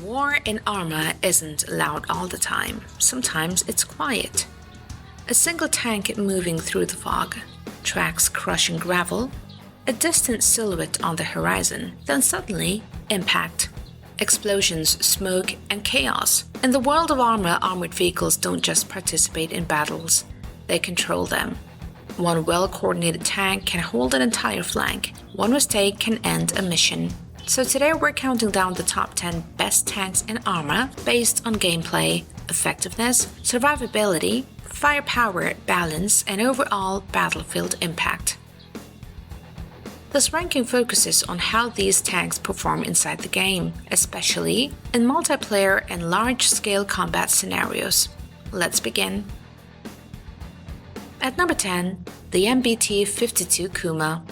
War in Arma isn't loud all the time. Sometimes it's quiet. A single tank moving through the fog, tracks crushing gravel, a distant silhouette on the horizon, then suddenly, impact. Explosions, smoke, and chaos. In the world of Arma, armored vehicles don't just participate in battles, they control them. One well-coordinated tank can hold an entire flank. One mistake can end a mission. So today we're counting down the top 10 best tanks in Arma based on gameplay, effectiveness, survivability, firepower, balance, and overall battlefield impact. This ranking focuses on how these tanks perform inside the game, especially in multiplayer and large-scale combat scenarios. Let's begin. At number 10, the MBT-52 Kuma.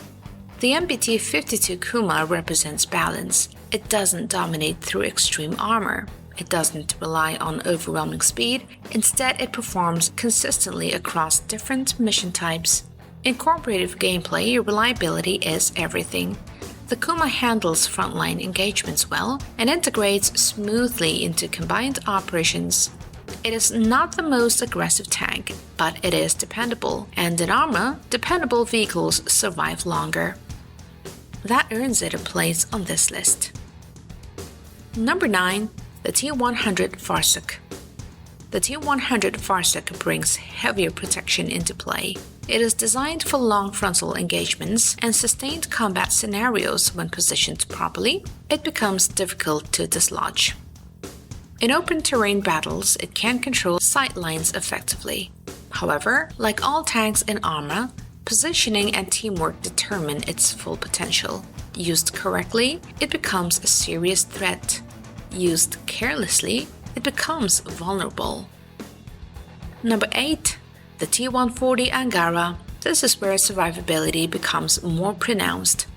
The MBT-52 Kuma represents balance. It doesn't dominate through extreme armor. It doesn't rely on overwhelming speed. Instead, it performs consistently across different mission types. In cooperative gameplay, reliability is everything. The Kuma handles frontline engagements well and integrates smoothly into combined operations. It is not the most aggressive tank, but it is dependable, and in Arma, dependable vehicles survive longer. That earns it a place on this list. Number 9. The T-140 Varsuk. The T-140 Varsuk brings heavier protection into play. It is designed for long frontal engagements and sustained combat scenarios. When positioned properly, it becomes difficult to dislodge. In open terrain battles, it can control sight lines effectively. However, like all tanks in Arma, positioning and teamwork determine its full potential. Used correctly, it becomes a serious threat. Used carelessly, it becomes vulnerable. Number 8. The T-140 Angara. This is where survivability becomes more pronounced.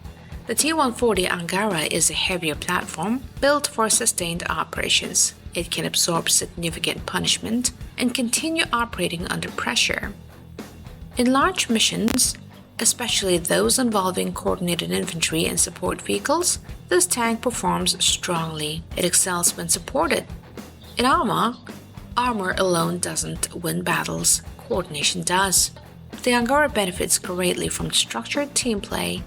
The T-140 Angara is a heavier platform built for sustained operations. It can absorb significant punishment and continue operating under pressure. In large missions, especially those involving coordinated infantry and support vehicles, this tank performs strongly. It excels when supported. In Arma, armor alone doesn't win battles, coordination does. The Angara benefits greatly from structured team play.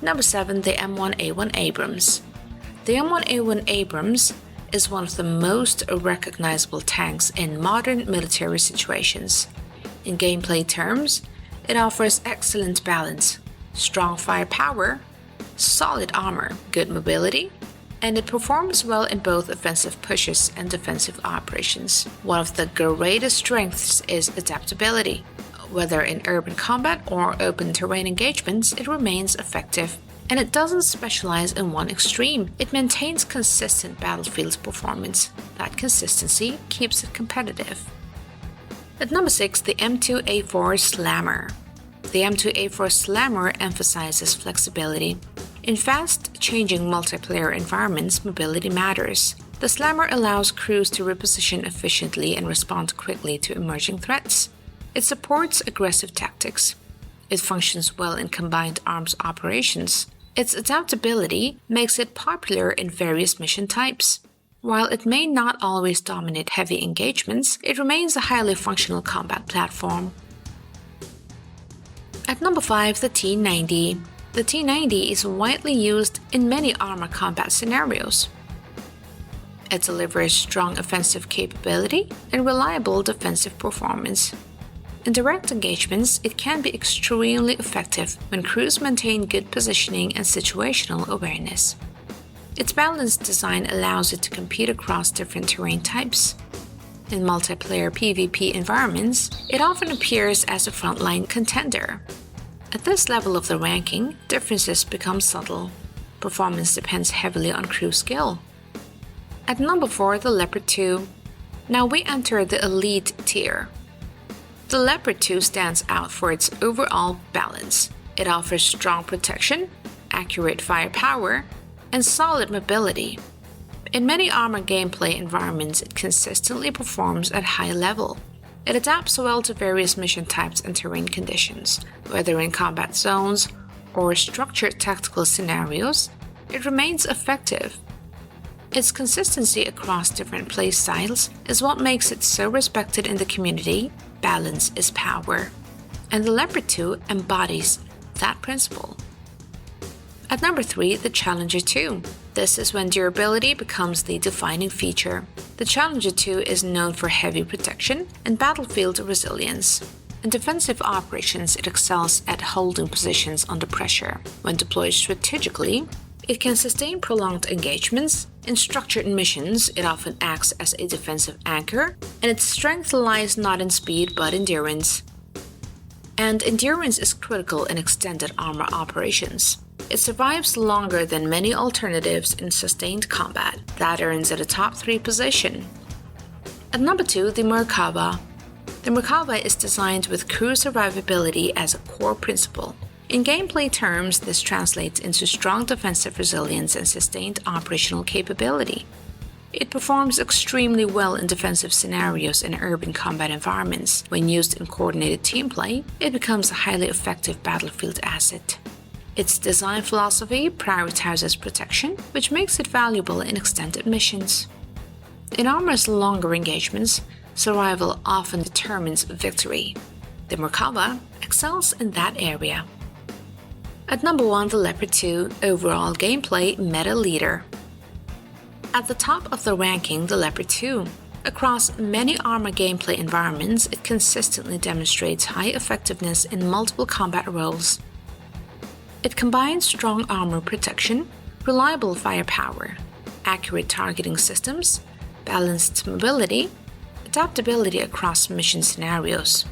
Number 7. The M1A1 Abrams. The M1A1 Abrams is one of the most recognizable tanks in modern military situations. In gameplay terms, it offers excellent balance, strong firepower, solid armor, good mobility, and it performs well in both offensive pushes and defensive operations. One of the greatest strengths is adaptability. Whether in urban combat or open terrain engagements, it remains effective. And it doesn't specialize in one extreme. It maintains consistent battlefield performance. That consistency keeps it competitive. At number 6, the M2A4 Slammer. The M2A4 Slammer emphasizes flexibility. In fast-changing multiplayer environments, mobility matters. The Slammer allows crews to reposition efficiently and respond quickly to emerging threats. It supports aggressive tactics. It functions well in combined arms operations. Its adaptability makes it popular in various mission types. While it may not always dominate heavy engagements, it remains a highly functional combat platform. At number 5, the T-90. The T-90 is widely used in many Arma combat scenarios. It delivers strong offensive capability and reliable defensive performance. In direct engagements, it can be extremely effective when crews maintain good positioning and situational awareness. Its balanced design allows it to compete across different terrain types. In multiplayer PvP environments, it often appears as a frontline contender. At this level of the ranking, differences become subtle. Performance depends heavily on crew skill. At number 4, the Leopard 2. Now we enter the elite tier. The Leopard 2 stands out for its overall balance. It offers strong protection, accurate firepower, and solid mobility. In many Arma gameplay environments, it consistently performs at high level. It adapts well to various mission types and terrain conditions. Whether in combat zones or structured tactical scenarios, it remains effective. Its consistency across different playstyles is what makes it so respected in the community. Balance is power. And the Leopard 2 embodies that principle. At number 3, the Challenger 2. This is when durability becomes the defining feature. The Challenger 2 is known for heavy protection and battlefield resilience. In defensive operations, it excels at holding positions under pressure. When deployed strategically, it can sustain prolonged engagements. In structured missions, it often acts as a defensive anchor, and its strength lies not in speed but endurance. And endurance is critical in extended armor operations. It survives longer than many alternatives in sustained combat. That earns it a top 3 position. At number 2, the Merkava. The Merkava is designed with crew survivability as a core principle. In gameplay terms, this translates into strong defensive resilience and sustained operational capability. It performs extremely well in defensive scenarios in urban combat environments. When used in coordinated team play, it becomes a highly effective battlefield asset. Its design philosophy prioritizes protection, which makes it valuable in extended missions. In Arma's longer engagements, survival often determines victory. The Merkava excels in that area. At number 1, the Leopard 2 overall gameplay meta leader. At the top of the ranking, the Leopard 2. Across many Arma gameplay environments, it consistently demonstrates high effectiveness in multiple combat roles. It combines strong armor protection, reliable firepower, accurate targeting systems, balanced mobility, adaptability across mission scenarios.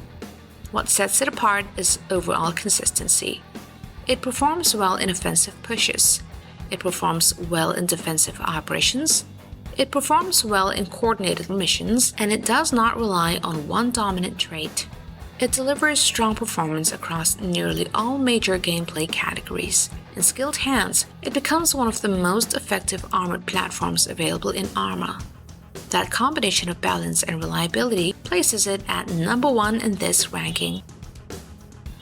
What sets it apart is overall consistency. It performs well in offensive pushes. It performs well in defensive operations. It performs well in coordinated missions, and it does not rely on one dominant trait. It delivers strong performance across nearly all major gameplay categories. In skilled hands, it becomes one of the most effective armored platforms available in Arma. That combination of balance and reliability places it at number 1 in this ranking.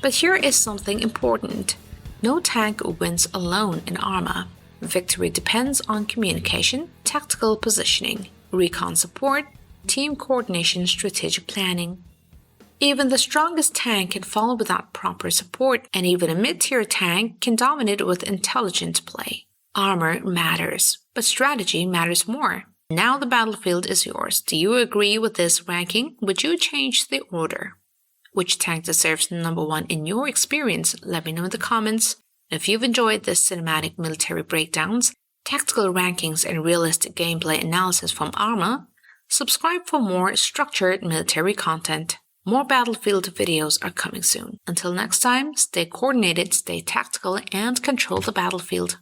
But here is something important. No tank wins alone in Arma. Victory depends on communication, tactical positioning, recon support, team coordination, strategic planning. Even the strongest tank can fall without proper support, and even a mid-tier tank can dominate with intelligent play. Armor matters, but strategy matters more. Now the battlefield is yours. Do you agree with this ranking? Would you change the order? Which tank deserves number 1 in your experience? Let me know in the comments. If you've enjoyed this cinematic military breakdowns, tactical rankings, and realistic gameplay analysis from Arma, subscribe for more structured military content. More battlefield videos are coming soon. Until next time, stay coordinated, stay tactical, and control the battlefield.